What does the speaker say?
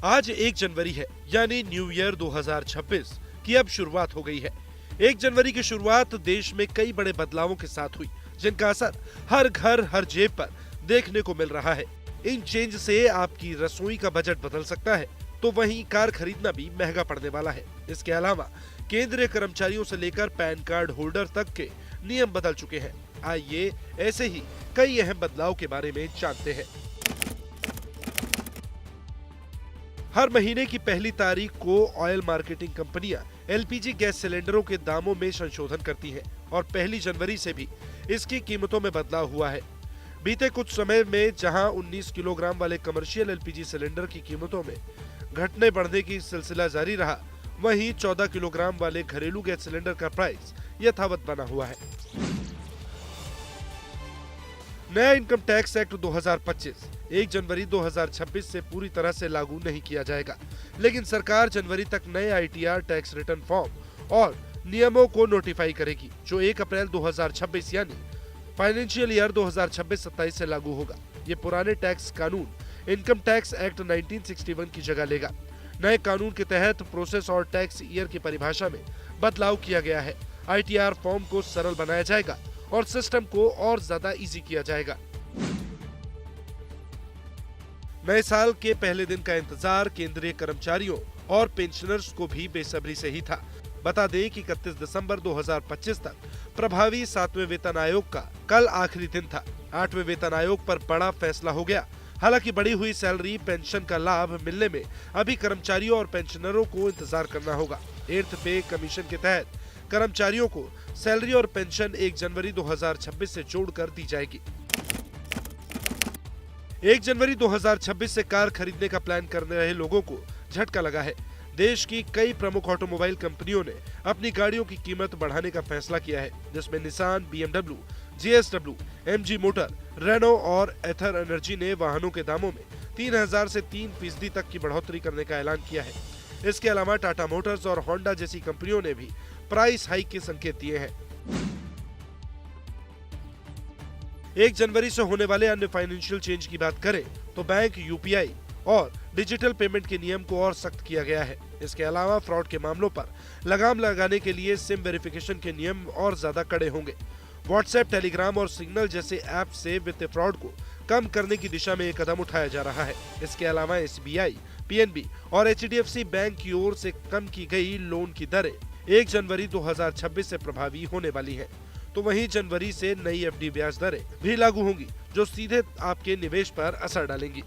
आज 1 जनवरी है, यानी न्यू ईयर 2026 की अब शुरुआत हो गई है। 1 जनवरी की शुरुआत देश में कई बड़े बदलावों के साथ हुई, जिनका असर हर घर हर जेब पर देखने को मिल रहा है। इन चेंज से आपकी रसोई का बजट बदल सकता है, तो वहीं कार खरीदना भी महंगा पड़ने वाला है। इसके अलावा केंद्रीय कर्मचारियों से लेकर पैन कार्ड होल्डर तक के नियम बदल चुके हैं। आइए ऐसे ही कई अहम बदलाव के बारे में जानते हैं। हर महीने की पहली तारीख को ऑयल मार्केटिंग कंपनियां एलपीजी गैस सिलेंडरों के दामों में संशोधन करती हैं और पहली जनवरी से भी इसकी कीमतों में बदलाव हुआ है। बीते कुछ समय में जहां 19 किलोग्राम वाले कमर्शियल एलपीजी सिलेंडर की कीमतों में घटने बढ़ने की सिलसिला जारी रहा, वहीं 14 किलोग्राम वाले घरेलू गैस सिलेंडर का प्राइस यथावत बना हुआ है। नया इनकम टैक्स एक्ट 2025 1 जनवरी 2026 से पूरी तरह से लागू नहीं किया जाएगा, लेकिन सरकार जनवरी तक नए आईटीआर टैक्स रिटर्न फॉर्म और नियमों को नोटिफाई करेगी, जो 1 अप्रैल 2026 यानी फाइनेंशियल ईयर 2026-27 से लागू होगा। ये पुराने टैक्स कानून इनकम टैक्स एक्ट 1961 की जगह लेगा। नए कानून के तहत प्रोसेस और टैक्स ईयर की परिभाषा में बदलाव किया गया है। आईटीआर फॉर्म को सरल बनाया जाएगा और सिस्टम को और ज्यादा इजी किया जाएगा। नए साल के पहले दिन का इंतजार केंद्रीय कर्मचारियों और पेंशनर्स को भी बेसब्री से ही था। बता दें कि 31 दिसंबर 2025 तक प्रभावी 7वें वेतन आयोग का कल आखिरी दिन था। 8वें वेतन आयोग पर बड़ा फैसला हो गया। हालांकि बढ़ी हुई सैलरी पेंशन का लाभ मिलने में अभी कर्मचारियों और पेंशनरों को इंतजार करना होगा। 8th पे कमीशन के तहत कर्मचारियों को सैलरी और पेंशन 1 जनवरी 2026 से जोड़कर दी जाएगी। 1 जनवरी 2026 से कार खरीदने का प्लान करने रहे लोगों को झटका लगा है। देश की कई प्रमुख ऑटोमोबाइल कंपनियों ने अपनी गाड़ियों की कीमत बढ़ाने का फैसला किया है, जिसमें Nissan, BMW, JSW, MG motor, Renault और एथर एनर्जी ने वाहनों के दामों में 3000 से 3% तक की बढ़ोतरी करने का ऐलान किया है। इसके अलावा टाटा मोटर्स और होंडा जैसी कंपनियों ने भी प्राइस हाइक के संकेत दिए हैं। 1 जनवरी से होने वाले अन्य फाइनेंशियल चेंज की बात करें तो बैंक, यूपीआई और डिजिटल पेमेंट के नियम को और सख्त किया गया है। इसके अलावा फ्रॉड के मामलों पर लगाम लगाने के लिए सिम वेरिफिकेशन के नियम और ज्यादा कड़े होंगे। व्हाट्सएप, टेलीग्राम और सिग्नल जैसे ऐप से वित्तीय फ्रॉड को कम करने की दिशा में एक कदम उठाया जा रहा है। इसके अलावा एसबीआई, पीएनबी और एचडीएफसी बैंक की ओर से कम की गई लोन की दरें 1 जनवरी 2026 से प्रभावी होने वाली हैं। तो वहीं जनवरी से नई एफडी ब्याज दरें भी लागू होंगी, जो सीधे आपके निवेश पर असर डालेंगी।